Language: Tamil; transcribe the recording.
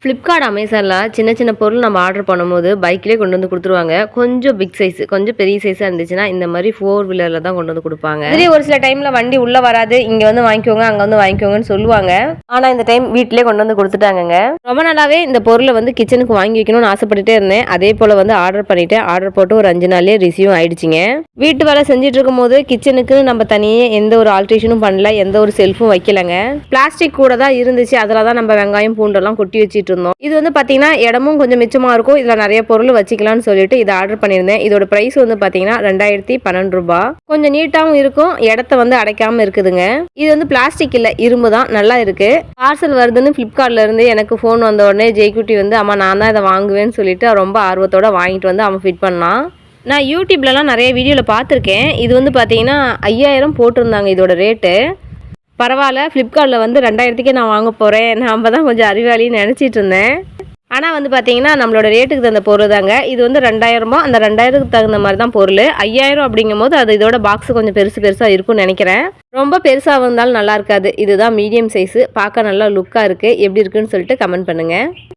ஃப்ளிப்கார்ட், அமேசான்ல சின்ன சின்ன பொருள் நம்ம ஆர்டர் பண்ணும்போது பைக்லேயே கொண்டு வந்து குடுத்துருவாங்க. கொஞ்சம் பிக் சைஸ், கொஞ்சம் பெரிய சைஸா இருந்துச்சுன்னா, இந்த மாரி 4 வீலர்ல தான் கொண்டு வந்து குடுப்பாங்க. இதுலயே ஒரு சில டைம்ல வண்டி உள்ள வராது. இங்க வந்து வாங்கிக்கோங்க, அங்க வந்து வாங்கிக்கோங்கன்னு சொல்லுவாங்க. ஆனா இந்த டைம் வீட்லயே கொண்டு வந்து குடுத்துட்டாங்கங்க. ரொம்ப நாளாவே இந்த பொருள வந்து கிச்சனுக்கு வாங்கி வைக்கணும்னு ஆசைப்பட்டுட்டே இருந்தேன். அதே போல வந்து ஆர்டர் பண்ணிட்டேன். ஆர்டர் போட்டு ஒரு 5 நாள்லயே ரிசீவ் ஆயிடுச்சுங்க. வீட்டு வேலை செஞ்சுட்டு இருக்கும்போது கிச்சனுக்கு நம்ம தனியே எந்த ஒரு ஆல்ட்ரேஷனும் பண்ணல. எந்த ஒரு செல்ஃபும் வைக்கலங்க. பிளாஸ்டிக் கூட தான் இருந்துச்சு. அதுல தான் நம்ம வெங்காயம், பூண்டெல்லாம் கொட்டி வச்சுட்டு இருந்தோம். இது வந்து பாத்தீங்கன்னா இடமும் கொஞ்சம் மிச்சமா இருக்கும். இதுல நிறைய பொருள் வச்சுக்கலாம்னு சொல்லிட்டு இதை ஆர்டர் பண்ணியிருந்தேன். இதோட பிரைஸ் வந்து பாத்தீங்கன்னா 2012 ரூபாய். கொஞ்சம் நீட்டாவும் இருக்கும். இடத்த வந்து அடைக்காம இருக்குதுங்க. இது வந்து பிளாஸ்டிக் இல்ல, இரும்பு தான். நல்லா இருக்கு. பார்சல் வருதுன்னு பிளிப்கார்ட்ல இருந்து எனக்கு போன் வந்த உடனே ஜெய்குட்டி வந்து அம்மா நான் தான் இதை வாங்குவேன்னு சொல்லிட்டு ரொம்ப ஆர்வத்தோட வாங்கிட்டு வந்து அவன் ஃபிட் பண்ணான். நான் யூடியூப்லலாம் நிறைய வீடியோவில் பார்த்துருக்கேன். இது வந்து பார்த்தீங்கன்னா 5000 போட்டிருந்தாங்க இதோட ரேட்டு. பரவாயில்ல, ஃப்ளிப்கார்ட்டில் வந்து 2000க்கே நான் வாங்க போகிறேன். நான் தான் கொஞ்சம் அறிவாளின்னு நினச்சிட்டு இருந்தேன். ஆனால் வந்து பார்த்தீங்கன்னா நம்மளோட ரேட்டுக்கு தகுந்த பொருள் தாங்க. இது வந்து 2000 அந்த 2000க்கு தகுந்த மாதிரி தான் பொருள். 5000 அப்படிங்கும்போது அது இதோட பாக்ஸ் கொஞ்சம் பெருசாக இருக்கும்னு நினைக்கிறேன். ரொம்ப பெருசாக இருந்தாலும் நல்லா இருக்காது. இதுதான் மீடியம் சைஸு. பார்க்க நல்லா லுக்காக இருக்குது. எப்படி இருக்குன்னு சொல்லிட்டு கமெண்ட் பண்ணுங்கள்.